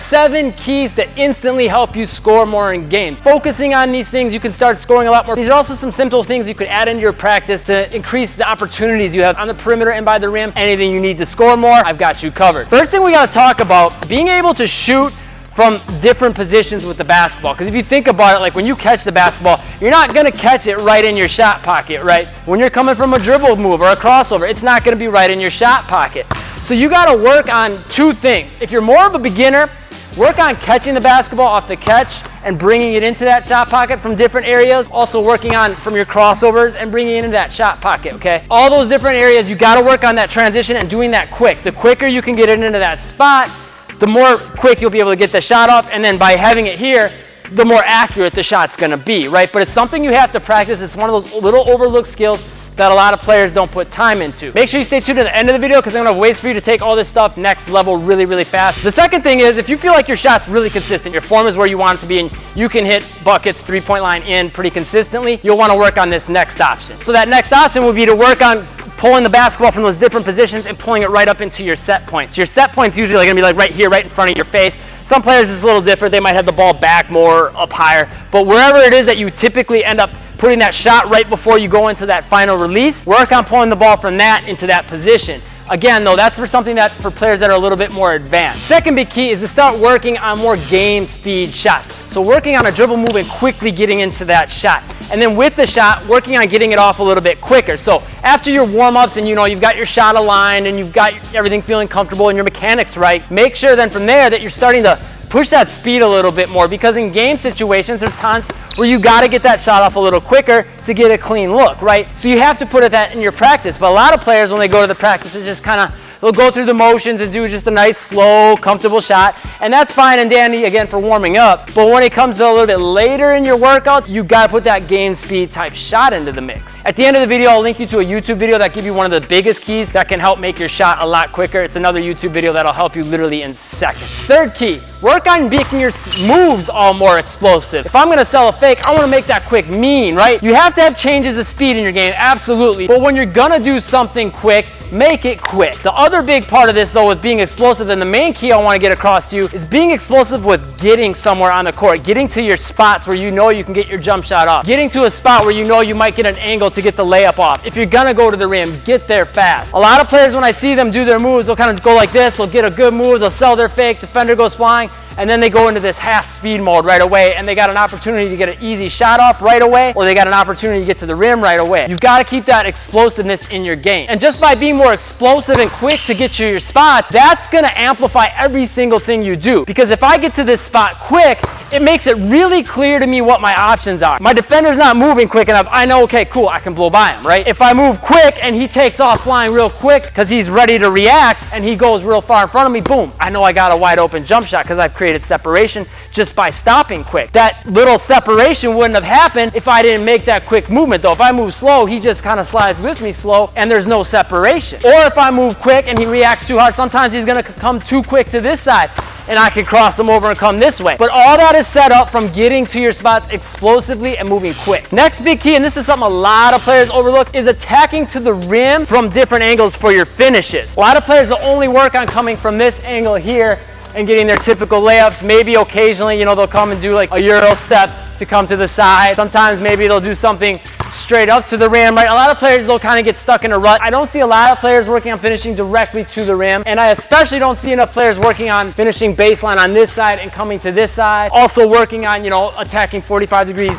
7 keys to instantly help you score more in games. Focusing on these things, you can start scoring a lot more. These are also some simple things you could add into your practice to increase the opportunities you have on the perimeter and by the rim. Anything you need to score more, I've got you covered. First thing we got to talk about, being able to shoot from different positions with the basketball. Because if you think about it, like when you catch the basketball, you're not gonna catch it right in your shot pocket, right? When you're coming from a dribble move or a crossover, it's not gonna be right in your shot pocket. So you gotta work on 2 things. If you're more of a beginner, work on catching the basketball off the catch and bringing it into that shot pocket from different areas. Also working on from your crossovers and bringing it into that shot pocket, okay? All those different areas, you gotta work on that transition and doing that quick. The quicker you can get it into that spot, the more quick you'll be able to get the shot off, and then by having it here, the more accurate the shot's gonna be, right? But it's something you have to practice. It's one of those little overlooked skills that a lot of players don't put time into. Make sure you stay tuned to the end of the video because I'm gonna have ways for you to take all this stuff next level really, really fast. The second thing is, if you feel like your shot's really consistent, your form is where you want it to be, and you can hit buckets, 3-point line in pretty consistently, you'll wanna work on this next option. So that next option would be to work on pulling the basketball from those different positions and pulling it right up into your set points. Your set point's usually gonna be like right here, right in front of your face. Some players it's a little different. They might have the ball back more, up higher. But wherever it is that you typically end up putting that shot right before you go into that final release, work on pulling the ball from that into that position. Again, though, that's for something that for players that are a little bit more advanced. Second big key is to start working on more game speed shots. So working on a dribble move and quickly getting into that shot. And then with the shot, working on getting it off a little bit quicker. So after your warm-ups and you've got your shot aligned and you've got everything feeling comfortable and your mechanics right, make sure then from there that you're starting to push that speed a little bit more, because in game situations, there's times where you got to get that shot off a little quicker to get a clean look, right? So you have to put that in your practice. But a lot of players, when they go to the practice, it's just kind of, they'll go through the motions and do just a nice, slow, comfortable shot. And that's fine and dandy, again, for warming up. But when it comes to a little bit later in your workouts, you got to put that game speed type shot into the mix. At the end of the video, I'll link you to a YouTube video that gives you one of the biggest keys that can help make your shot a lot quicker. It's another YouTube video that'll help you literally in seconds. Third key, work on making your moves all more explosive. If I'm going to sell a fake, I want to make that quick mean, right? You have to have changes of speed in your game, absolutely. But when you're going to do something quick, make it quick. The other big part of this, though, with being explosive, and the main key I want to get across to you, is being explosive with getting somewhere on the court, getting to your spots where you know you can get your jump shot off, getting to a spot where you know you might get an angle to get the layup off. If you're gonna go to the rim, get there fast. A lot of players, when I see them do their moves, they'll kind of go like this, they'll get a good move, they'll sell their fake, defender goes flying, and then they go into this half speed mode right away, and they got an opportunity to get an easy shot off right away, or they got an opportunity to get to the rim right away. You've got to keep that explosiveness in your game. And just by being more explosive and quick to get to your spots, that's going to amplify every single thing you do. Because if I get to this spot quick, it makes it really clear to me what my options are. My defender's not moving quick enough. I know, okay, cool, I can blow by him, right? If I move quick and he takes off flying real quick because he's ready to react and he goes real far in front of me, boom, I know I got a wide open jump shot because I've created separation just by stopping quick. That little separation wouldn't have happened if I didn't make that quick movement, though. If I move slow, he just kind of slides with me slow and there's no separation. Or if I move quick and he reacts too hard, sometimes he's going to come too quick to this side and I can cross him over and come this way. But all that is set up from getting to your spots explosively and moving quick. Next big key, and this is something a lot of players overlook, is attacking to the rim from different angles for your finishes. A lot of players will only work on coming from this angle here and getting their typical layups. Maybe occasionally, they'll come and do like a Euro step to come to the side. Sometimes maybe they'll do something straight up to the rim, right? A lot of players, they'll kind of get stuck in a rut. I don't see a lot of players working on finishing directly to the rim, and I especially don't see enough players working on finishing baseline on this side and coming to this side. Also working on, attacking 45 degrees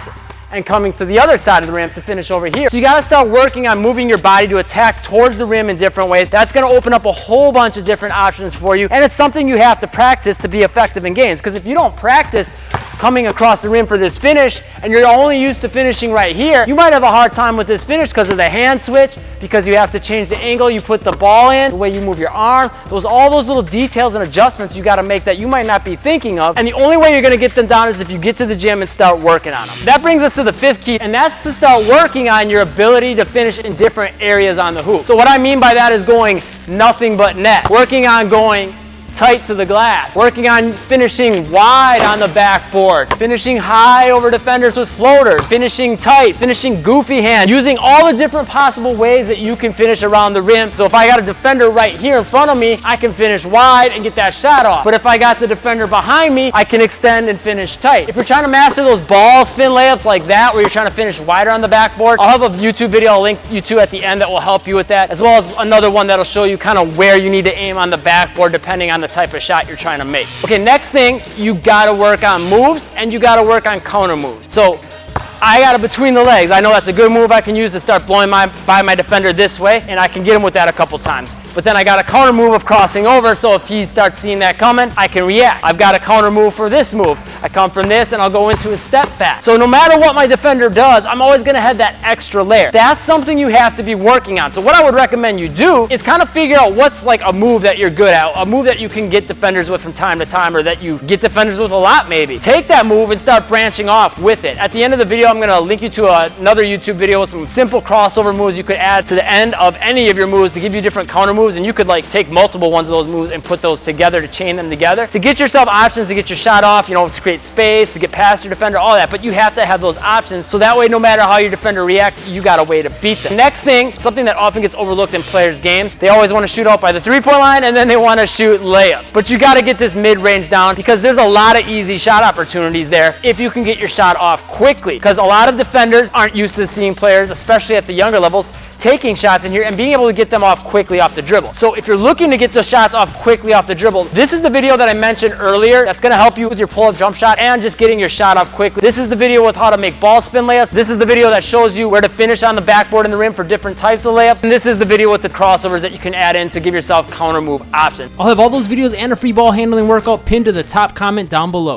and coming to the other side of the rim to finish over here. So you gotta start working on moving your body to attack towards the rim in different ways. That's gonna open up a whole bunch of different options for you, and it's something you have to practice to be effective in games, because if you don't practice coming across the rim for this finish and you're only used to finishing right here, you might have a hard time with this finish because of the hand switch, because you have to change the angle you put the ball in, the way you move your arm, all those little details and adjustments you got to make that you might not be thinking of. And the only way you're going to get them down is if you get to the gym and start working on them. That brings us to the fifth key, and that's to start working on your ability to finish in different areas on the hoop. So what I mean by that is going nothing but net. Working on going tight to the glass, working on finishing wide on the backboard, finishing high over defenders with floaters, finishing tight, finishing goofy hand, using all the different possible ways that you can finish around the rim. So if I got a defender right here in front of me, I can finish wide and get that shot off. But if I got the defender behind me, I can extend and finish tight. If you're trying to master those ball spin layups like that, where you're trying to finish wider on the backboard, I'll have a YouTube video I'll link you to at the end that will help you with that, as well as another one that'll show you kind of where you need to aim on the backboard depending on the type of shot you're trying to make. Okay, next thing, you gotta work on moves and you gotta work on counter moves. So I got it between the legs. I know that's a good move I can use to start blowing by my defender this way, and I can get him with that a couple times. But then I got a counter move of crossing over, so if he starts seeing that coming, I can react. I've got a counter move for this move. I come from this and I'll go into a step back. So no matter what my defender does, I'm always gonna have that extra layer. That's something you have to be working on. So what I would recommend you do is kind of figure out what's like a move that you're good at, a move that you can get defenders with from time to time, or that you get defenders with a lot maybe. Take that move and start branching off with it. At the end of the video, I'm gonna link you to another YouTube video with some simple crossover moves you could add to the end of any of your moves to give you different counter moves, and you could like take multiple ones of those moves and put those together to chain them together to get yourself options to get your shot off, you know, to create space, to get past your defender, all that. But you have to have those options, so that way no matter how your defender reacts, you got a way to beat them. Next thing, something that often gets overlooked in players' games, they always want to shoot out by the three-point line and then they want to shoot layups. But you got to get this mid-range down, because there's a lot of easy shot opportunities there if you can get your shot off quickly, because a lot of defenders aren't used to seeing players, especially at the younger levels, taking shots in here and being able to get them off quickly off the dribble. So if you're looking to get the shots off quickly off the dribble, this is the video that I mentioned earlier that's going to help you with your pull-up jump shot and just getting your shot off quickly. This is the video with how to make ball spin layups. This is the video that shows you where to finish on the backboard and the rim for different types of layups. And this is the video with the crossovers that you can add in to give yourself counter move options. I'll have all those videos and a free ball handling workout pinned to the top comment down below.